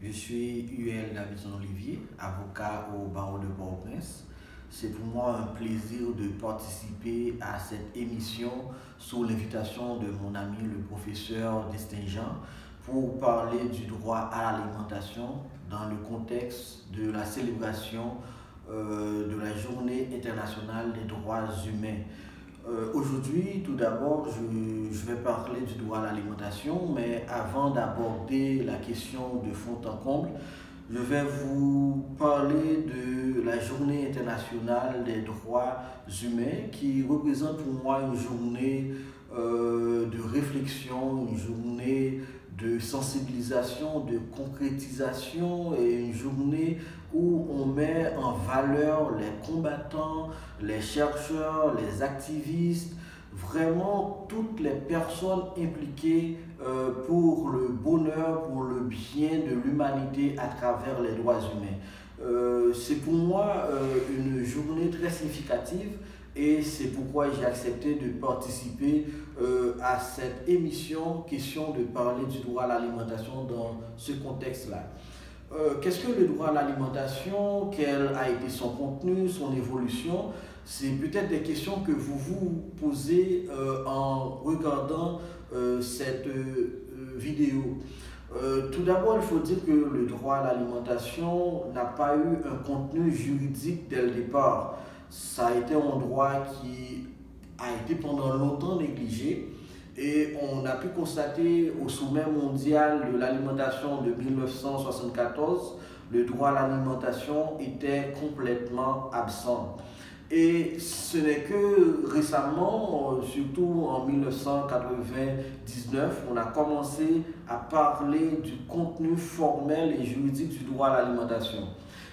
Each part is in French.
Je suis UL Davidson-Olivier, avocat au barreau de Port-au-Prince. C'est pour moi un plaisir de participer à cette émission sous l'invitation de mon ami le professeur Destin-Jean pour parler du droit à l'alimentation dans le contexte de la célébration de la Journée internationale des droits humains. Aujourd'hui, tout d'abord, je vais parler du droit à l'alimentation, mais avant d'aborder la question de fond en comble, je vais vous parler de la Journée internationale des droits humains qui représente pour moi une journée de réflexion, une journée de sensibilisation, de concrétisation et une journée où on met en valeur les combattants, les chercheurs, les activistes, vraiment toutes les personnes impliquées pour le bonheur, pour le bien de l'humanité à travers les droits humains. C'est pour moi une journée très significative et c'est pourquoi j'ai accepté de participer à cette émission, question de parler du droit à l'alimentation dans ce contexte-là. Qu'est-ce que le droit à l'alimentation? Quel a été son contenu, son évolution? C'est peut-être des questions que vous vous posez en regardant cette vidéo. Tout d'abord, il faut dire que le droit à l'alimentation n'a pas eu un contenu juridique dès le départ. Ça a été un droit qui a été pendant longtemps négligé. Et on a pu constater au sommet mondial de l'alimentation de 1974, le droit à l'alimentation était complètement absent. Et ce n'est que récemment, surtout en 1999, on a commencé à parler du contenu formel et juridique du droit à l'alimentation.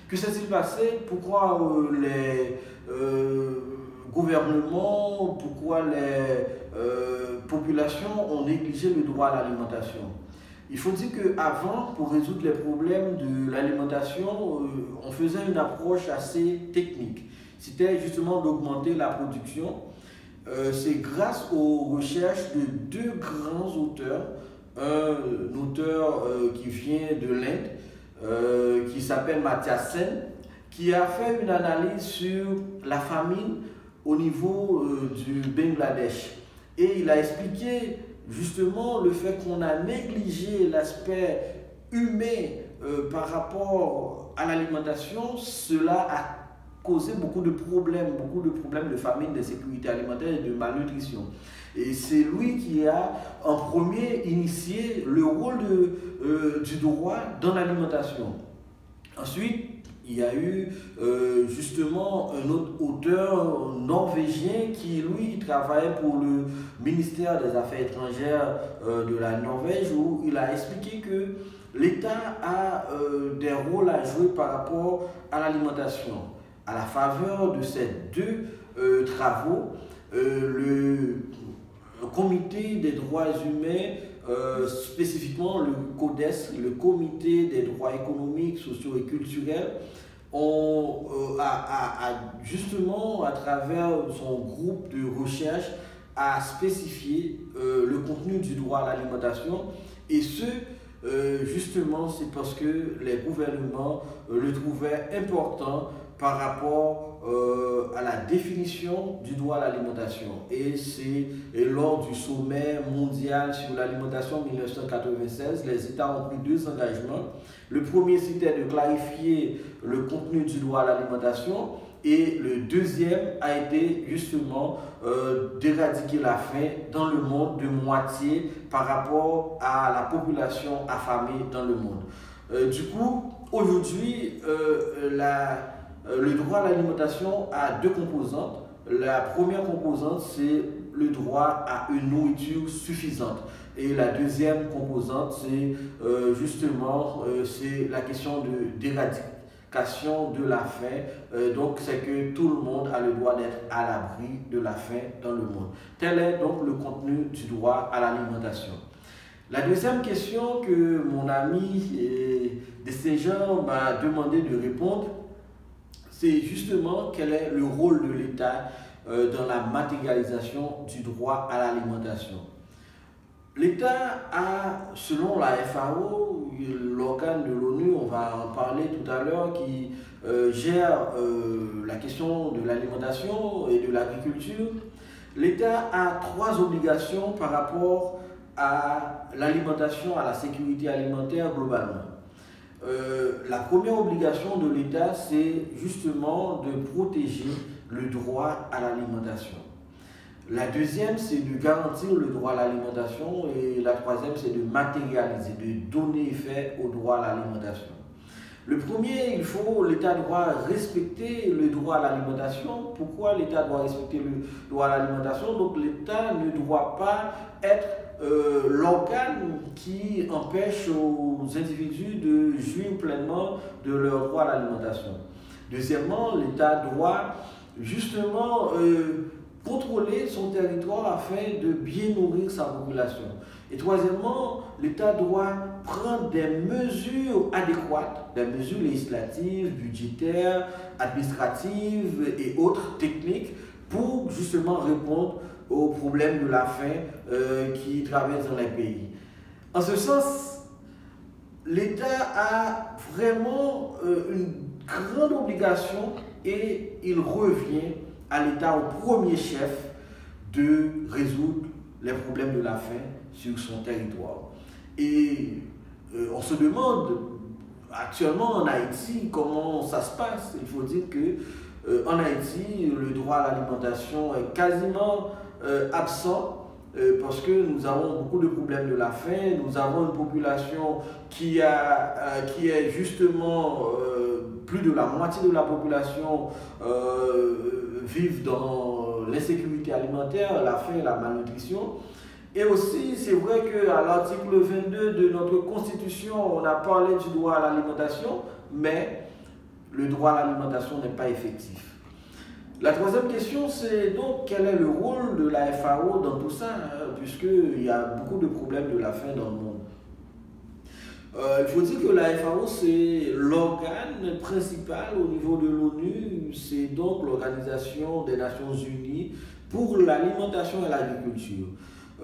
Que s'est-il passé? Pourquoi les gouvernements, pourquoi les populations ont négligé le droit à l'alimentation? Il faut dire qu'avant, pour résoudre les problèmes de l'alimentation, on faisait une approche assez technique. C'était justement d'augmenter la production. C'est grâce aux recherches de deux grands auteurs, un auteur qui vient de l'Inde, qui s'appelle Mathias Sen, qui a fait une analyse sur la famine au niveau du Bangladesh. Et il a expliqué justement le fait qu'on a négligé l'aspect humain par rapport à l'alimentation. Cela a causé beaucoup de problèmes de famine, d'insécurité alimentaire et de malnutrition. Et c'est lui qui a en premier initié le rôle du droit dans l'alimentation. Ensuite, il y a eu justement un autre auteur norvégien qui, lui, travaillait pour le ministère des Affaires étrangères de la Norvège, où il a expliqué que l'État a des rôles à jouer par rapport à l'alimentation. À la faveur de ces deux travaux, le comité des droits humains, spécifiquement le CODES, le comité des droits économiques, sociaux et culturels, justement, à travers son groupe de recherche, a spécifié le contenu du droit à l'alimentation. Et justement, c'est parce que les gouvernements le trouvaient important par rapport à la définition du droit à l'alimentation. Et c'est lors du sommet mondial sur l'alimentation 1996, les États ont pris deux engagements. Le premier, c'était de clarifier le contenu du droit à l'alimentation. Et le deuxième a été justement d'éradiquer la faim dans le monde de moitié par rapport à la population affamée dans le monde. Du coup, aujourd'hui, le droit à l'alimentation a deux composantes. La première composante, c'est le droit à une nourriture suffisante. Et la deuxième composante, c'est justement c'est la question d'éradication de la faim. Donc, c'est que tout le monde a le droit d'être à l'abri de la faim dans le monde. Tel est donc le contenu du droit à l'alimentation. La deuxième question que mon ami Destin-Jean m'a demandé de répondre, c'est justement quel est le rôle de l'État dans la matérialisation du droit à l'alimentation. L'État a, selon la FAO, l'organe de l'ONU, on va en parler tout à l'heure, qui gère la question de l'alimentation et de l'agriculture, l'État a 3 obligations par rapport à l'alimentation, à la sécurité alimentaire globalement. La première obligation de l'État, c'est justement de protéger le droit à l'alimentation. La deuxième, c'est de garantir le droit à l'alimentation et la troisième, c'est de matérialiser, de donner effet au droit à l'alimentation. Le premier, l'État doit respecter le droit à l'alimentation. Pourquoi l'État doit respecter le droit à l'alimentation? Donc l'État ne doit pas être l'organe qui empêche aux individus de jouir pleinement de leur droit à l'alimentation. Deuxièmement, l'État doit justement contrôler son territoire afin de bien nourrir sa population. Et troisièmement, l'État doit prendre des mesures adéquates, des mesures législatives, budgétaires, administratives et autres techniques pour justement répondre aux problèmes de la faim qui traversent dans les pays. En ce sens, l'État a vraiment une grande obligation et il revient à l'État au premier chef de résoudre les problèmes de la faim sur son territoire. Et on se demande actuellement en Haïti comment ça se passe. Il faut dire que en Haïti, le droit à l'alimentation est quasiment absent parce que nous avons beaucoup de problèmes de la faim. Nous avons une population qui est justement plus de la moitié de la population vivent dans l'insécurité alimentaire, la faim et la malnutrition. Et aussi, c'est vrai qu'à l'article 22 de notre Constitution, on a parlé du droit à l'alimentation, mais le droit à l'alimentation n'est pas effectif. La troisième question, c'est donc quel est le rôle de la FAO dans tout ça, puisqu'il y a beaucoup de problèmes de la faim dans le monde. Il faut dire que la FAO, c'est l'organe principal au niveau de l'ONU, c'est donc l'Organisation des Nations Unies pour l'alimentation et l'agriculture.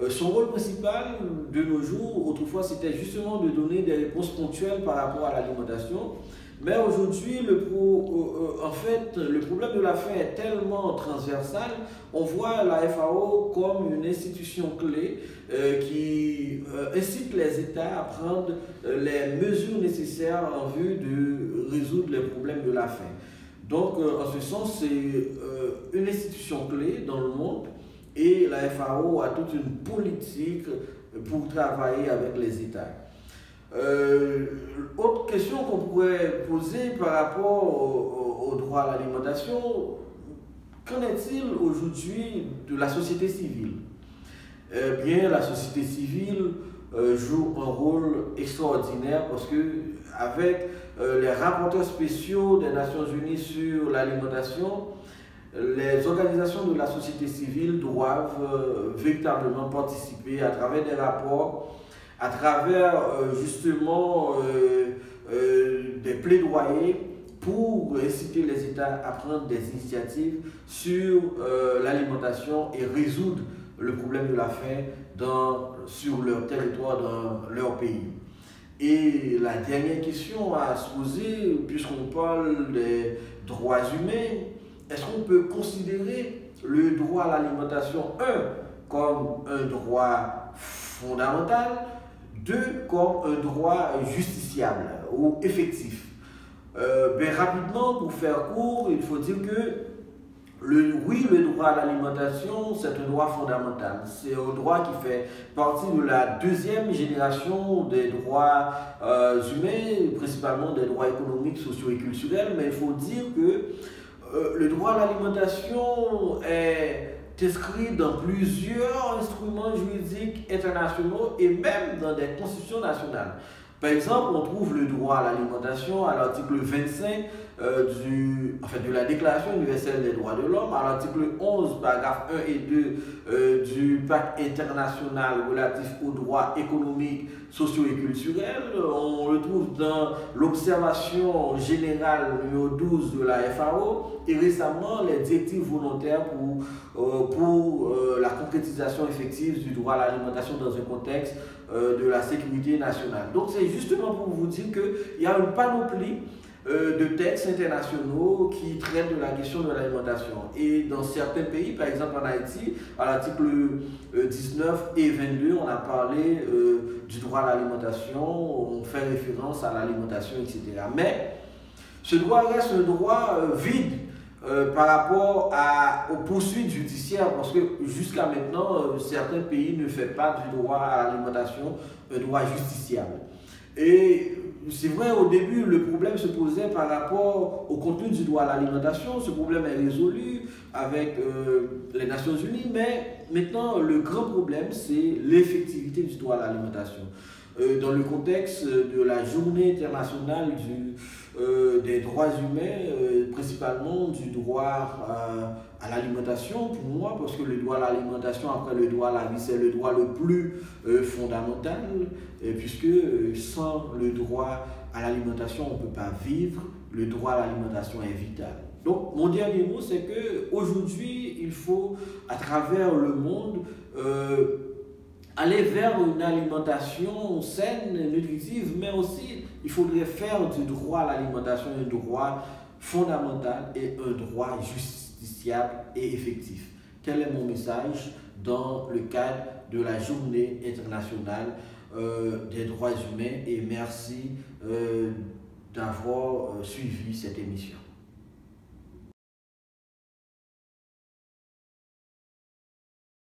Son rôle principal de nos jours, autrefois, c'était justement de donner des réponses ponctuelles par rapport à l'alimentation. Mais aujourd'hui, en fait, le problème de la faim est tellement transversal, on voit la FAO comme une institution clé qui incite les États à prendre les mesures nécessaires en vue de résoudre les problèmes de la faim. Donc, en ce sens, c'est une institution clé dans le monde et la FAO a toute une politique pour travailler avec les États. Autre question qu'on pourrait poser par rapport au droit à l'alimentation, qu'en est-il aujourd'hui de la société civile? Eh bien, la société civile joue un rôle extraordinaire parce que avec les rapporteurs spéciaux des Nations Unies sur l'alimentation, les organisations de la société civile doivent véritablement participer à travers des rapports, à travers justement des plaidoyers pour inciter les États à prendre des initiatives sur l'alimentation et résoudre le problème de la faim sur leur territoire, dans leur pays. Et la dernière question à se poser, puisqu'on parle des droits humains, est-ce qu'on peut considérer le droit à l'alimentation, comme un droit fondamental, 2, comme un droit justiciable ou effectif? Rapidement, pour faire court, il faut dire que le droit à l'alimentation, c'est un droit fondamental. C'est un droit qui fait partie de la deuxième génération des droits humains, principalement des droits économiques, sociaux et culturels, mais il faut dire que le droit à l'alimentation est inscrit dans plusieurs instruments juridiques internationaux et même dans des constitutions nationales. Par exemple, on trouve le droit à l'alimentation à l'article 25 de la Déclaration universelle des droits de l'homme, à l'article 11, paragraphes 1 et 2 du Pacte international relatif aux droits économiques, sociaux et culturels. On le trouve dans l'observation générale numéro 12 de la FAO et récemment les directives volontaires pour la concrétisation effective du droit à l'alimentation dans un contexte de la sécurité nationale. Donc c'est justement pour vous dire qu'il y a une panoplie de textes internationaux qui traitent de la question de l'alimentation. Et dans certains pays, par exemple en Haïti, à l'article 19 et 22, on a parlé du droit à l'alimentation, on fait référence à l'alimentation, etc. Mais ce droit reste un droit vide par rapport aux poursuites judiciaires, parce que jusqu'à maintenant, certains pays ne font pas du droit à l'alimentation un droit justiciable. Et c'est vrai, au début, le problème se posait par rapport au contenu du droit à l'alimentation. Ce problème est résolu avec les Nations Unies, mais maintenant, le grand problème, c'est l'effectivité du droit à l'alimentation. Dans le contexte de la journée internationale des droits humains, principalement du droit à l'alimentation, pour moi, parce que le droit à l'alimentation, après le droit à la vie, c'est le droit le plus fondamental, puisque sans le droit à l'alimentation, on ne peut pas vivre. Le droit à l'alimentation est vital. Donc, mon dernier mot, c'est qu'aujourd'hui, il faut, à travers le monde, aller vers une alimentation saine, nutritive, mais aussi, il faudrait faire du droit à l'alimentation un droit fondamental et un droit justiciable et effectif. Tel est mon message dans le cadre de la Journée internationale des droits humains et merci d'avoir suivi cette émission.